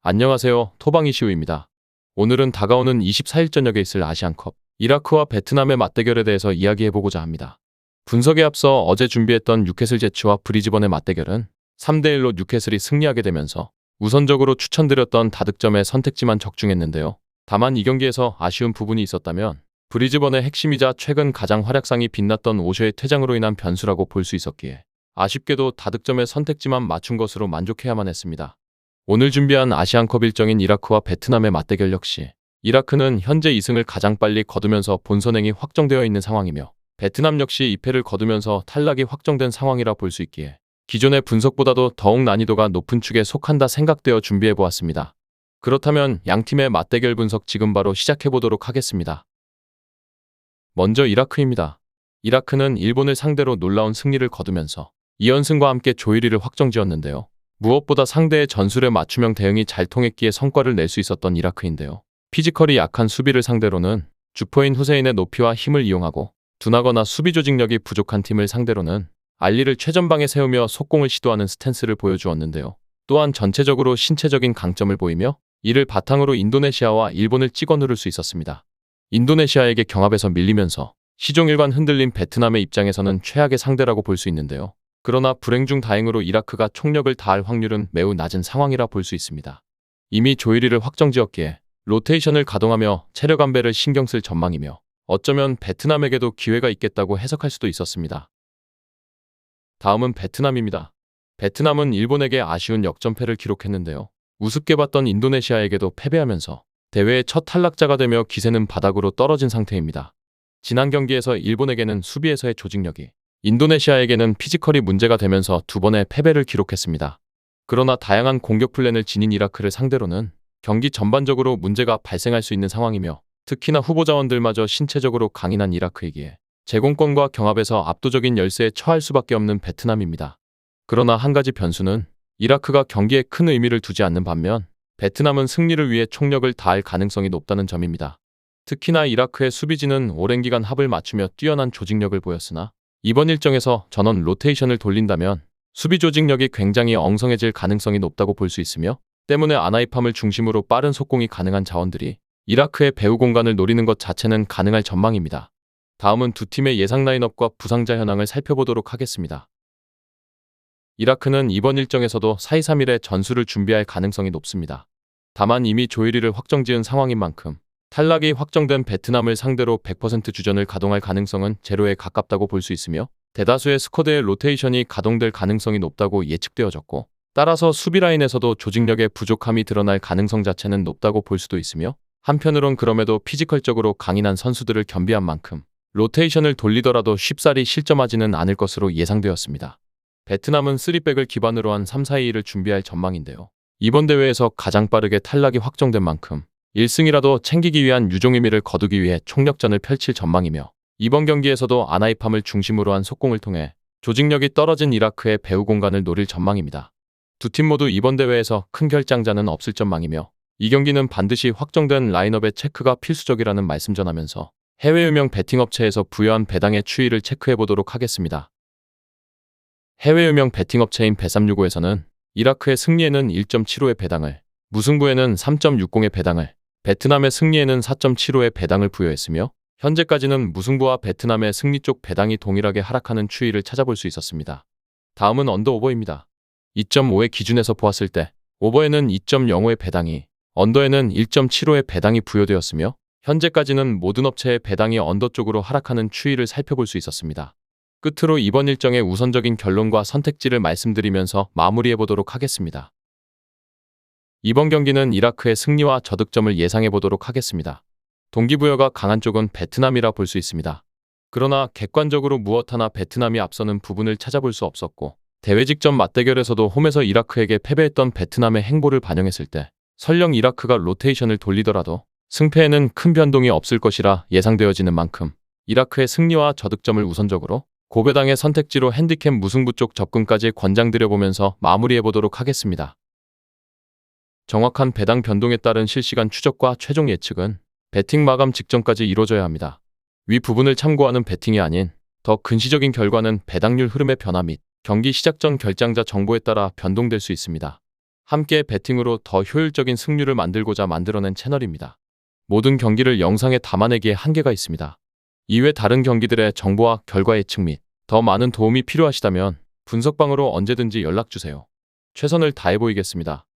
안녕하세요. 토방이시우입니다. 오늘은 다가오는 24일 저녁에 있을 아시안컵, 이라크와 베트남의 맞대결에 대해서 이야기해보고자 합니다. 분석에 앞서 어제 준비했던 뉴캐슬 제츠와 브리즈번의 맞대결은 3대1로 뉴캐슬이 승리하게 되면서 우선적으로 추천드렸던 다득점의 선택지만 적중했는데요. 다만 이 경기에서 아쉬운 부분이 있었다면 브리즈번의 핵심이자 최근 가장 활약상이 빛났던 오쇼의 퇴장으로 인한 변수라고 볼 수 있었기에 아쉽게도 다득점의 선택지만 맞춘 것으로 만족해야만 했습니다. 오늘 준비한 아시안컵 일정인 이라크와 베트남의 맞대결 역시 이라크는 현재 2승을 가장 빨리 거두면서 본선행이 확정되어 있는 상황이며 베트남 역시 2패를 거두면서 탈락이 확정된 상황이라 볼 수 있기에 기존의 분석보다도 더욱 난이도가 높은 축에 속한다 생각되어 준비해보았습니다. 그렇다면 양팀의 맞대결 분석 지금 바로 시작해보도록 하겠습니다. 먼저 이라크입니다. 이라크는 일본을 상대로 놀라운 승리를 거두면서 2연승과 함께 조 1위를 확정지었는데요. 무엇보다 상대의 전술의 맞춤형 대응이 잘 통했기에 성과를 낼 수 있었던 이라크인데요. 피지컬이 약한 수비를 상대로는 주포인 후세인의 높이와 힘을 이용하고 둔하거나 수비 조직력이 부족한 팀을 상대로는 알리를 최전방에 세우며 속공을 시도하는 스탠스를 보여주었는데요. 또한 전체적으로 신체적인 강점을 보이며 이를 바탕으로 인도네시아와 일본을 찍어 누를 수 있었습니다. 인도네시아에게 경합에서 밀리면서 시종일관 흔들린 베트남의 입장에서는 최악의 상대라고 볼 수 있는데요. 그러나 불행 중 다행으로 이라크가 총력을 다할 확률은 매우 낮은 상황이라 볼 수 있습니다. 이미 조 1위를 확정지었기에 로테이션을 가동하며 체력 안배를 신경 쓸 전망이며 어쩌면 베트남에게도 기회가 있겠다고 해석할 수도 있었습니다. 다음은 베트남입니다. 베트남은 일본에게 아쉬운 역전패를 기록했는데요. 우습게 봤던 인도네시아에게도 패배하면서 대회의 첫 탈락자가 되며 기세는 바닥으로 떨어진 상태입니다. 지난 경기에서 일본에게는 수비에서의 조직력이, 인도네시아에게는 피지컬이 문제가 되면서 두 번의 패배를 기록했습니다. 그러나 다양한 공격 플랜을 지닌 이라크를 상대로는 경기 전반적으로 문제가 발생할 수 있는 상황이며 특히나 후보 자원들마저 신체적으로 강인한 이라크이기에 제공권과 경합에서 압도적인 열세에 처할 수밖에 없는 베트남입니다. 그러나 한 가지 변수는 이라크가 경기에 큰 의미를 두지 않는 반면 베트남은 승리를 위해 총력을 다할 가능성이 높다는 점입니다. 특히나 이라크의 수비진은 오랜 기간 합을 맞추며 뛰어난 조직력을 보였으나 이번 일정에서 전원 로테이션을 돌린다면 수비 조직력이 굉장히 엉성해질 가능성이 높다고 볼 수 있으며 때문에 아나이팜을 중심으로 빠른 속공이 가능한 자원들이 이라크의 배후 공간을 노리는 것 자체는 가능할 전망입니다. 다음은 두 팀의 예상 라인업과 부상자 현황을 살펴보도록 하겠습니다. 이라크는 이번 일정에서도 4-2-3-1의 전술을 준비할 가능성이 높습니다. 다만 이미 조 1위를 확정지은 상황인 만큼 탈락이 확정된 베트남을 상대로 100% 주전을 가동할 가능성은 제로에 가깝다고 볼 수 있으며 대다수의 스쿼드의 로테이션이 가동될 가능성이 높다고 예측되어졌고 따라서 수비 라인에서도 조직력의 부족함이 드러날 가능성 자체는 높다고 볼 수도 있으며 한편으론 그럼에도 피지컬적으로 강인한 선수들을 겸비한 만큼 로테이션을 돌리더라도 쉽사리 실점하지는 않을 것으로 예상되었습니다. 베트남은 3백을 기반으로 한 3-4-2를 준비할 전망인데요. 이번 대회에서 가장 빠르게 탈락이 확정된 만큼 1승이라도 챙기기 위한 유종 의미를 거두기 위해 총력전을 펼칠 전망이며 이번 경기에서도 아나이팜을 중심으로 한 속공을 통해 조직력이 떨어진 이라크의 배후 공간을 노릴 전망입니다. 두 팀 모두 이번 대회에서 큰 결장자는 없을 전망이며 이 경기는 반드시 확정된 라인업의 체크가 필수적이라는 말씀 전하면서 해외 유명 베팅업체에서 부여한 배당의 추이를 체크해보도록 하겠습니다. 해외 유명 베팅업체인 bet365에서는 이라크의 승리에는 1.75의 배당을, 무승부에는 3.60의 배당을, 베트남의 승리에는 4.75의 배당을 부여했으며 현재까지는 무승부와 베트남의 승리 쪽 배당이 동일하게 하락하는 추이를 찾아볼 수 있었습니다. 다음은 언더오버입니다. 2.5의 기준에서 보았을 때 오버에는 2.05의 배당이, 언더에는 1.75의 배당이 부여되었으며 현재까지는 모든 업체의 배당이 언더 쪽으로 하락하는 추이를 살펴볼 수 있었습니다. 끝으로 이번 일정의 우선적인 결론과 선택지를 말씀드리면서 마무리해보도록 하겠습니다. 이번 경기는 이라크의 승리와 저득점을 예상해보도록 하겠습니다. 동기부여가 강한 쪽은 베트남이라 볼 수 있습니다. 그러나 객관적으로 무엇 하나 베트남이 앞서는 부분을 찾아볼 수 없었고 대회 직전 맞대결에서도 홈에서 이라크에게 패배했던 베트남의 행보를 반영했을 때 설령 이라크가 로테이션을 돌리더라도 승패에는 큰 변동이 없을 것이라 예상되어지는 만큼 이라크의 승리와 저득점을 우선적으로 고배당의 선택지로 핸디캡 무승부 쪽 접근까지 권장드려보면서 마무리해보도록 하겠습니다. 정확한 배당 변동에 따른 실시간 추적과 최종 예측은 배팅 마감 직전까지 이루어져야 합니다. 위 부분을 참고하는 배팅이 아닌 더 근시적인 결과는 배당률 흐름의 변화 및 경기 시작 전 결장자 정보에 따라 변동될 수 있습니다. 함께 배팅으로 더 효율적인 승률을 만들고자 만들어낸 채널입니다. 모든 경기를 영상에 담아내기에 한계가 있습니다. 이외 다른 경기들의 정보와 결과 예측 및 더 많은 도움이 필요하시다면 분석방으로 언제든지 연락주세요. 최선을 다해 보이겠습니다.